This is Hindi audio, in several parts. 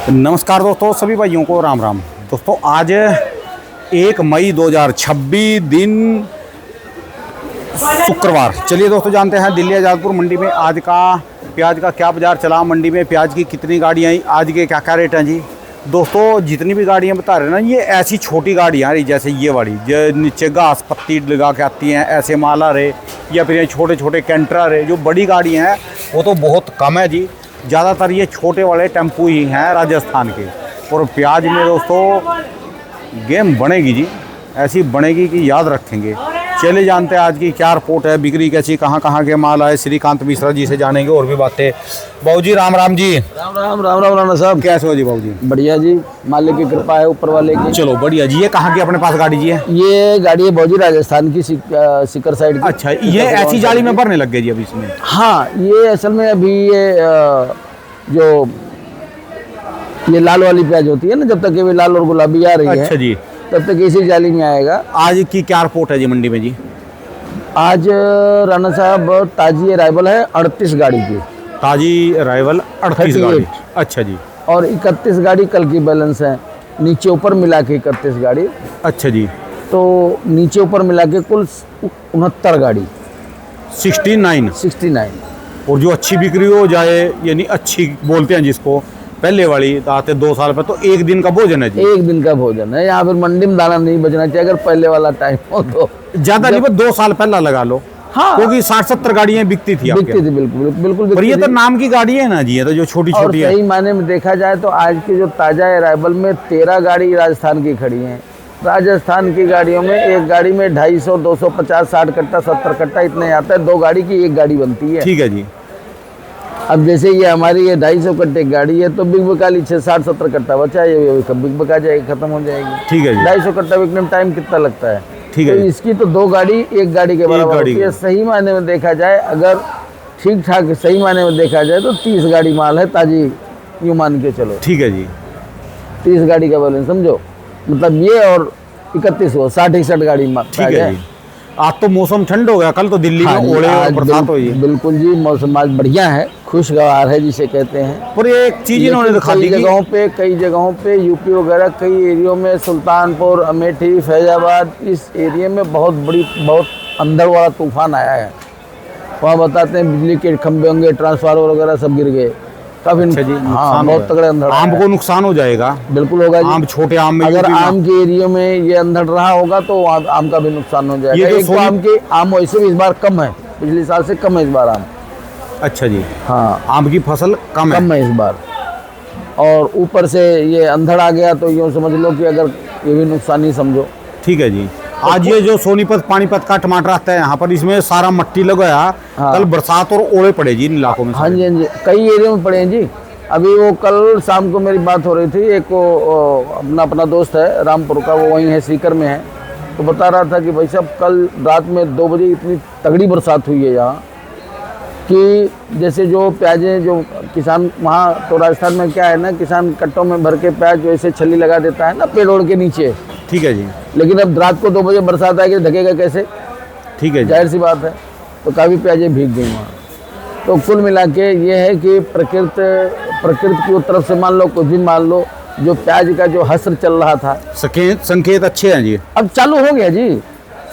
नमस्कार दोस्तों, सभी भाइयों को राम राम। दोस्तों आज 1 मई 2026 दिन शुक्रवार। चलिए दोस्तों जानते हैं दिल्ली आज़ादपुर मंडी में आज का प्याज का क्या बाज़ार चला, मंडी में प्याज की कितनी गाड़ियाँ आई, आज के क्या क्या रेट हैं जी। दोस्तों जितनी भी गाड़ियाँ बता रहे हैं ना, ये ऐसी छोटी गाड़ियाँ रही, जैसे ये वाली जो नीचे घास पत्ती लगा के आती हैं, ऐसे माला रहे, या फिर ये छोटे छोटे कैंटरा रहे। जो बड़ी गाड़ियाँ हैं वो तो बहुत कम है जी, ज़्यादातर ये छोटे वाले टेम्पू ही हैं राजस्थान के। और प्याज में दोस्तों गेम बनेगी जी, ऐसी बनेगी कि याद रखेंगे। चले जानते हैं आज की क्या रिपोर्ट है, बिक्री कैसी, कहाँ कहाँ के माल आए। श्रीकांत मिश्रा जी से जानेंगे और भी बातें। बाबू जी राम राम जी। राम राम राम राम राणा साहब, कैसे हो जी बाबू जी? बढ़िया जी, मालिक की कृपा है ऊपर वाले की। चलो बढ़िया जी। ये कहाँ की अपने पास गाड़ी जी है? ये गाड़ी है बाबूजी राजस्थान की, सीकर साइड की। अच्छा, ये ऐसी जाली में भरने लग गए जी अभी इसमें? हाँ, ये असल में अभी ये जो ये लाल वाली प्याज होती है ना, जब तक ये लाल और गुलाबी आ रही है, अच्छा जी, तब तक इसी जाली में आएगा। आज की क्या रिपोर्ट है जी मंडी में जी? आज राणा साहब ताजी अराइवल है 38 गाड़ी की। ताजी अराइवल 38 गाड़ी। अच्छा जी। और 31 गाड़ी कल की बैलेंस है, नीचे ऊपर मिला के 31 गाड़ी। अच्छा जी। तो नीचे ऊपर मिला के कुल 69 गाड़ी, 69। और जो अच्छी बिक्री हो जाए, यानी अच्छी बोलते हैं जिसको, पहले वाली आते 2 साल पर, तो एक दिन का भोजन है जी। एक दिन का भोजन है। यहाँ फिर मंडी में दाना नहीं बचना चाहिए, अगर पहले वाला टाइम हो तो ज्यादा नहीं, पर 2 साल पहला लगा लो। हाँ, क्योंकि 60-70 गाड़ियां बिकती थी बिकती थी, बिल्कुल बिल्कुल पर ये बिकती तो थी। नाम की गाड़ी है ना जी, ये तो जो छोटी और छोटी है। सही मायने में देखा जाए तो आज की जो ताजा अराइवल में 13 गाड़ी राजस्थान की खड़ी हैं। राजस्थान की गाड़ियों में एक गाड़ी में 250, 250, 60 कट्टा, 70 कट्टा इतने आता है। 2 गाड़ी की एक गाड़ी बनती है। ठीक है जी। अब जैसे ये हमारी ये 250 कट्टे की गाड़ी है, तो बिग बकाली 60-70 कट्टा बचा है, ये कब बिग बका जाएगी, खत्म हो जाएगी। ठीक है जी। 250 कट्टा बिकने में टाइम कितना लगता है? ठीक है तो जी। इसकी तो 2 गाड़ी एक गाड़ी के बराबर होती है। सही मायने में देखा जाए, अगर ठीक ठाक सही मायने में देखा जाए तो 30 गाड़ी माल है ताजी, यूँ मान के चलो। ठीक है जी। 30 गाड़ी का बैलेंस समझो, मतलब ये और 31 हो, 60-61 गाड़ी माल। ठीक है जी। आज तो मौसम ठंड हो गया, कल तो दिल्ली हाँ में जी, ओले और आज बरसात हुई। बिल्कुल जी, मौसम आज बढ़िया है, खुशगवार है जिसे कहते हैं। पर एक चीज इन्होंने दिखा दी, कई जगहों पे यूपी वगैरह कई एरियो में, सुल्तानपुर, अमेठी, फैजाबाद, इस एरिया में बहुत अंदर वाला तूफान आया है। वहाँ बताते हैं बिजली के खंभे होंगे, ट्रांसफार्मर वगैरह सब गिर गए काफी। अच्छा जी, हाँ, बहुत तगड़े अंधड़ आम को नुकसान हो जाएगा। बिल्कुल होगा जी। आम छोटे आम में अगर आम के एरियो में ये अंधड़ रहा होगा तो आम का भी नुकसान हो जाएगा। एक तो आम वैसे भी इस बार कम है, पिछले साल से कम है इस बार आम। अच्छा जी। हाँ, आम की फसल कम है इस बार। और ऊपर से ये अंधड़ आ गया तो यूँ समझ लो कि अगर ये भी नुकसान ही समझो। ठीक है जी। आज ये जो सोनीपत पानीपत का टमाटर आता है यहाँ पर, इसमें सारा मट्टी लगाया। हाँ। कल बरसात और ओले पड़े जी इन इलाकों में। हाँ जी, हाँ जी, कई एरियो में पड़े हैं जी। अभी वो कल शाम को मेरी बात हो रही थी, एक वो अपना दोस्त है रामपुर का, वो वहीं है, सीकर में है, तो बता रहा था कि भाई साहब कल रात में 2 बजे इतनी तगड़ी बरसात हुई है यहाँ कि जैसे जो प्याजें जो किसान वहाँ, तो राजस्थान में क्या है ना, किसान कट्टों में भर के प्याज वैसे छली लगा देता है ना पेड़ ओड़ के नीचे। ठीक है जी। लेकिन अब रात को 2 बजे बरसात आएगी, ढकेगा कैसे? ठीक है जी। जाहिर सी बात है। तो काफ़ी प्याजें भीग गई वहाँ। तो कुल मिला के ये है कि प्रकृति की तरफ से मान लो, कुछ भी मान लो, जो प्याज का जो हस्र चल रहा था, संकेत अच्छे हैं जी, अब चालू हो गया जी,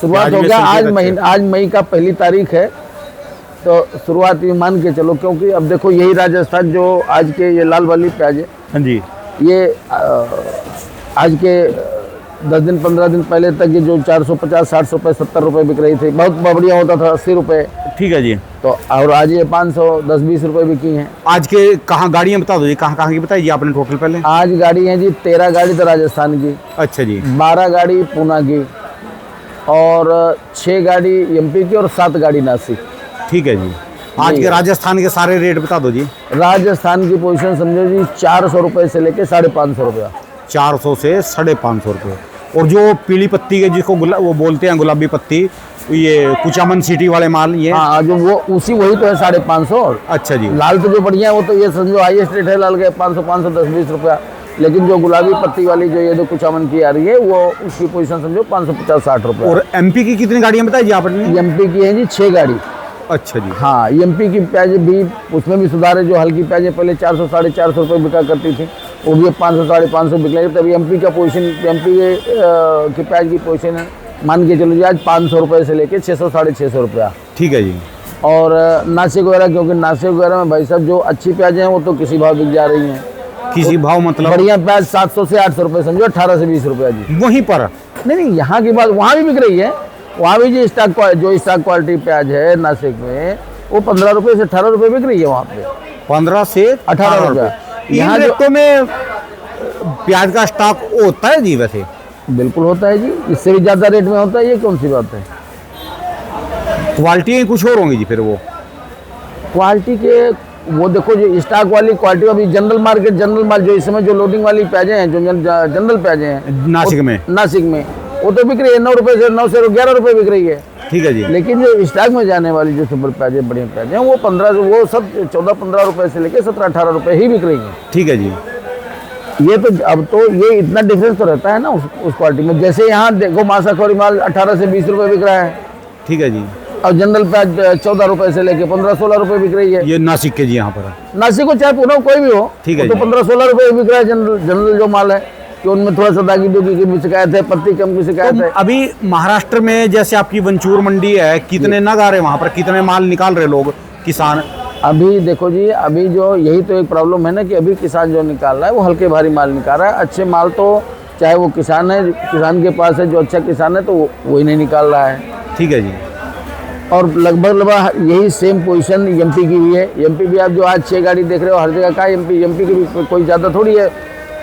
शुरुआत हो गया। आज मई का 1 तारीख है, तो शुरुआत ये मान के चलो। क्योंकि अब देखो यही राजस्थान जो आज के ये लाल वाली प्याज है, हाँ जी, ये आज के 10 दिन 15 दिन पहले तक ये जो 450, 60 रुपये, 70 रुपये बिक रही थी, बहुत बढ़िया होता था 80 रुपये। ठीक है जी। तो और आज ये 500, 10-20 रुपये बिकी हैं। आज के कहाँ गाड़ियाँ बता दो जी, कहाँ कहाँ की बताइए आपने टोटल पहले? आज गाड़ी है जी 13 गाड़ी तो राजस्थान की। अच्छा जी। 12 गाड़ी पूना की, और 6 गाड़ी एमपी की, और 7 गाड़ी नासिक। ठीक है जी। आज के राजस्थान के सारे रेट बता दो जी। राजस्थान की पोजीशन समझो जी 400 रुपये से लेके 550 रुपया। 400 से 550 रुपये। और जो पीली पत्ती के जिसको वो बोलते हैं गुलाबी पत्ती, ये कुचामन सिटी वाले माल, ये हाँ, जो वो वही तो है 550। अच्छा जी। लाल तो जो बढ़िया है वो तो ये समझो हाईएस्ट रेट है लाल के 500, 510-20 रुपया। लेकिन जो गुलाबी पत्ती वाली जो ये जो कुचामन की आ रही है, वो उसकी पोजीशन समझो 550-60 रुपये। और एमपी की कितनी गाड़ियाँ बताई जी आपने? एमपी की है जी 6 गाड़ी। अच्छा जी। हाँ, एमपी की प्याज भी, उसमें भी सुधार है। जो हल्की प्याजें पहले 400, 450 रुपये बिका करती थी, वो भी 500 550 बिक रही है। तभी एमपी का पोजीशन, एमपी के प्याज की पोजीशन है, मान के चलो जी आज 500 रुपये से लेके 600 650 रुपया। ठीक है जी। और नासिक वगैरह, क्योंकि नासिक वगैरह में भाई साहब जो अच्छी प्याज हैं वो तो किसी भाव बिक जा रही हैं। किसी भाव मतलब? बढ़िया प्याज 700 से 800 रुपये, समझो 18 से 20 रुपया जी। वहीं पर? नहीं, यहाँ की बात वहाँ भी बिक रही है। वहाँ भी जो स्टॉक क्वालिटी प्याज है नासिक में, वो 15 रुपये से 18 रुपये बिक रही है वहाँ पे। 15 से 18 रुपये। यहाँ रेटों में प्याज का स्टॉक होता है जी? वैसे बिल्कुल होता है जी, इससे भी ज़्यादा रेट में होता है, ये कौन सी बात है। क्वालिटी कुछ और होंगी जी फिर? वो क्वालिटी के वो देखो, जो स्टॉक वाली क्वालिटी, अभी जनरल मार्केट, जनरल माल जो इस समय जो लोडिंग वाली प्याजें हैं, जो जनरल प्याजें हैं नासिक में, वो तो बिक रही है 9 रुपये से 9 से 11 रुपये बिक रही है। ठीक है जी। लेकिन जो स्टॉक में जाने वाली जो सुपर प्याजें, बढ़िया प्याजें, वो 15 से, वो सब 14-15 रुपये से लेके 17-18 रुपये ही बिक रही हैं। ठीक है जी। ये तो अब तो ये इतना डिफरेंस तो रहता है ना उस क्वालिटी में। जैसे यहाँ देखो मासाखोरी माल 18 से 20 रुपये बिक रहा है। ठीक है जी। और जनरल प्याज 14 रुपये से लेके 15-16 रुपये बिक रही है। ये नासिक के जी यहाँ पर? नासिक को चाहे पुणे कोई भी हो, ठीक है तो जी। 15-16 रुपये बिक रहा है जनरल जो माल है, कि उनमें थोड़ा सा दागी दुगी की भी शिकायत है, पत्ती कम की शिकायत तो है। अभी महाराष्ट्र में जैसे आपकी वंचूर मंडी है, कितने नग आ रहे हैं वहाँ पर? कितने माल निकाल रहे लोग किसान? अभी देखो जी, अभी जो यही तो एक प्रॉब्लम है ना, कि अभी किसान जो निकाल रहा है वो हल्के भारी माल निकाल रहा है। अच्छे माल तो चाहे वो किसान है, किसान के पास है, जो अच्छा किसान है, तो वही नहीं निकाल रहा है। ठीक है जी। और लगभग यही सेम पोजीशन एमपी की भी है। एमपी भी आप जो आज 6 गाड़ी देख रहे हो हर जगह का, एमपी की भी कोई ज़्यादा थोड़ी है।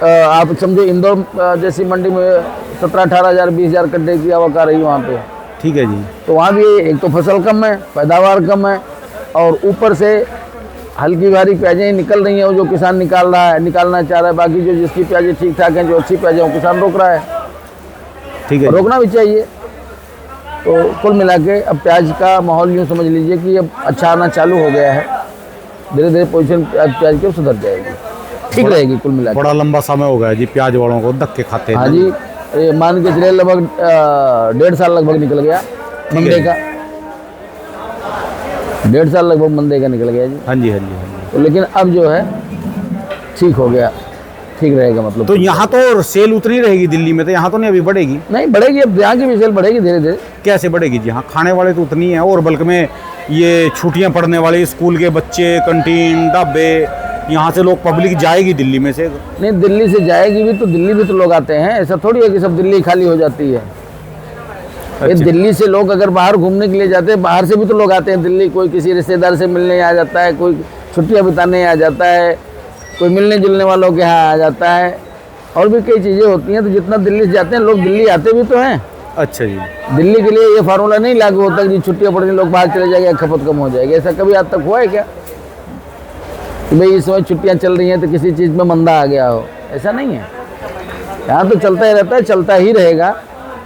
आप समझो इंदौर जैसी मंडी में 17-18 हज़ार 20 हज़ार कट्टे की आवक आ रही है वहाँ पे। ठीक है जी। तो वहाँ भी एक तो फसल कम है, पैदावार कम है, और ऊपर से हल्की भारी प्याजें निकल रही हैं, वो जो किसान निकाल रहा है, निकालना चाह रहा है। बाकी जो जिसकी प्याजें ठीक ठाक हैं, जो अच्छी प्याजें, वो किसान रोक रहा है। ठीक है। रोकना भी चाहिए। तो कुल मिला के अब प्याज का माहौल यूँ समझ लीजिए कि अब अच्छा आना चालू हो गया है। धीरे धीरे पोजीशन प्याज की सुधर जाएगी, ठीक रहेगी कुल मिला के। बड़ा लंबा समय हो गया जी प्याज वालों को धक्के खाते हैं। हाँ जी, ये मान के चलिए लगभग 1.5 साल लगभग निकल गया मंडे का। 1.5 साल लगभग मंडे का निकल गया जी। हाँ जी, हाँ जी, हाँ जी। तो लेकिन अब जो है ठीक हो गया, ठीक रहेगा मतलब। तो यहाँ तो सेल उतनी रहेगी दिल्ली में, तो यहाँ तो नहीं अभी बढ़ेगी? नहीं बढ़ेगी, अब यहाँ की भी सेल बढ़ेगी धीरे धीरे। कैसे बढ़ेगी जी? यहाँ खाने वाले तो उतनी है, और बल्कि में ये छुट्टियाँ पढ़ने वाले स्कूल के बच्चे, कंटीन, ढाबे, यहाँ से लोग पब्लिक जाएगी दिल्ली में से? नहीं, दिल्ली से जाएगी भी, तो दिल्ली भी तो लोग आते हैं। ऐसा थोड़ी है कि सब दिल्ली खाली हो जाती है। ये दिल्ली से लोग अगर बाहर घूमने के लिए जाते हैं, बाहर से भी तो लोग आते हैं दिल्ली। कोई किसी रिश्तेदार से मिलने आ जाता है, कोई छुट्टियाँ बिताने आ जाता है, कोई मिलने जुलने वालों के यहाँ आ जाता है, और भी कई चीज़ें होती हैं। तो जितना दिल्ली से जाते हैं लोग, दिल्ली आते भी तो हैं। अच्छा जी। दिल्ली के लिए ये फार्मूला नहीं लागू होता कि छुट्टियाँ पड़ने लोग बाहर चले जाएंगे, खपत कम हो जाएगी। ऐसा कभी आज तक हुआ है क्या कि भाई इस समय छुट्टियाँ चल रही हैं तो किसी चीज़ में मंदा आ गया हो? ऐसा नहीं है। यहाँ तो चलता ही रहता है, चलता ही रहेगा।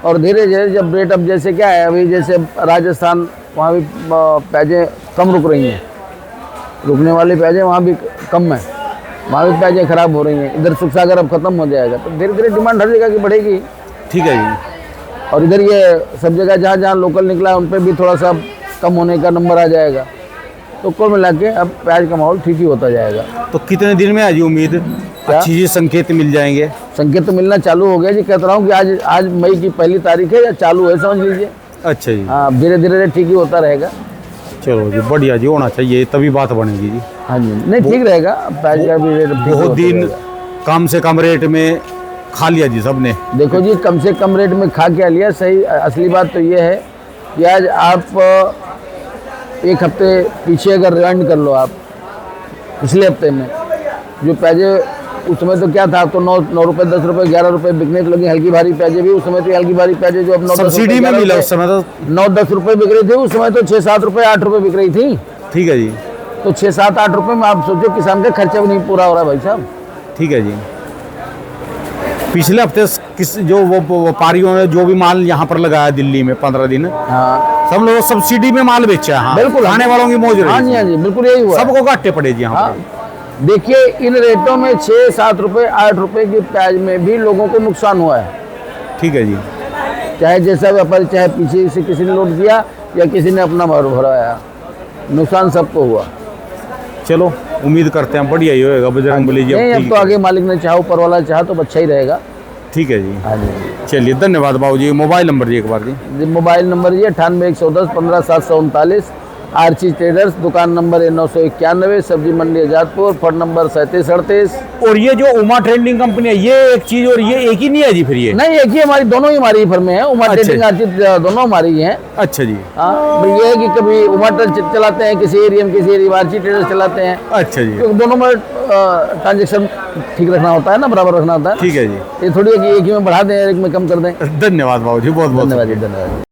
और धीरे धीरे जब रेट, अब जैसे क्या है, अभी जैसे राजस्थान, वहाँ भी प्याजें कम रुक रही हैं, रुकने वाली प्याजें वहाँ भी कम है, वहाँ भी प्याजें खराब हो रही हैं। इधर सुख सागर अब खत्म हो जाएगा, तो धीरे धीरे डिमांड हर जगह की बढ़ेगी। ठीक है जी। और इधर ये सब जगह जहाँ जहाँ लोकल निकला है उन पर भी थोड़ा सा कम होने का नंबर आ जाएगा। तो कुल मिला के अब प्याज का माहौल ठीक ही होता जाएगा। तो कितने दिन में आज उम्मीद अच्छी चीज संकेत मिल जाएंगे? संकेत तो मिलना चालू हो गया जी। कहता रहा हूँ कि आज मई की 1 तारीख है, या चालू है समझ लीजिए। अच्छा जी। हाँ, धीरे धीरे ठीक ही होता रहेगा। चलो जी, बढ़िया जी, होना चाहिए, तभी बात बनेगी जी। हाँ जी, नहीं ठीक रहेगा। प्याज का भी रेट बहुत दिन कम से कम रेट में खा लिया जी सबने। देखो जी, कम से कम रेट में खा क्या लिया सही। असली बात तो ये है कि आज आप 1 हफ्ते पीछे अगर रिवाइंड कर लो, आप पिछले हफ्ते में जो प्याजे, उस समय तो क्या था, तो 9 रुपये 10 रुपये 11 रुपये बिकने तो लगी हल्की भारी प्याजे भी। उस समय तो हल्की भारी प्याजे जो अब 9 सब्सिडी में मिला उस समय, तो 9-10 रुपये बिक रही थी। उस समय तो 6-7 रुपये 8 रुपये बिक रही थी। ठीक है जी। तो 6-7-8 रुपये में आप सोचो किसान का खर्चा भी नहीं पूरा हो रहा भाई साहब। ठीक है जी। पिछले हफ्ते किस जो वो व्यापारियों ने जो भी माल यहाँ पर लगाया दिल्ली में 15 दिन, हाँ, सब लोग सब्सिडी में माल बेचा। हाँ बिल्कुल, खाने वालों की मौज रही। हाँ जी, हाँ जी, बिल्कुल यही हुआ। सबको घाटे पड़े जी यहाँ हाँ, पर। देखिए इन रेटों में 6-7 रुपये 8 रुपये की प्याज में भी लोगों को नुकसान हुआ है। ठीक है जी। चाहे जैसा व्यापारी, चाहे पीछे से किसी ने लोड किया या किसी ने अपना मार भराया, नुकसान सबको हुआ। चलो उम्मीद करते हैं बढ़िया ही होएगा बजरंगबली जी। नहीं, अब अब ठीक तो है। आगे मालिक ने चाहा, ऊपर वाला चाहा तो अच्छा ही रहेगा। ठीक है जी, हाँ जी। चलिए धन्यवाद बाबू जी। मोबाइल नंबर जी एक बार जी। जी मोबाइल नंबर जी 98 110 15 739, आरची ट्रेडर्स, दुकान नंबर है 991, सब्जी मंडी आजादपुर, फोन नंबर 3738। और ये जो उमा ट्रेडिंग कंपनी है, ये एक चीज और ये एक ही नहीं है जी फिर ये? नहीं, एक ही हमारी, दोनों ही हमारी फर्में हैं, उमा अच्छा। ट्रेडिंग आरची दोनों हमारी हैं। अच्छा जी। हाँ, भाई ये है कि कभी उमा ट्रेड चलाते हैं किसी एरिया में, किसी एरिया आरची ट्रेडर्स चलाते हैं, अच्छा जी, तो दोनों में ट्रांजेक्शन ठीक रखना होता है ना, बराबर रखना होता है। ठीक है जी। ये थोड़ी है कि एक ही में बढ़ा दें, एक में कम कर दें। धन्यवाद बाबू जी, बहुत बहुत धन्यवाद जी, धन्यवाद।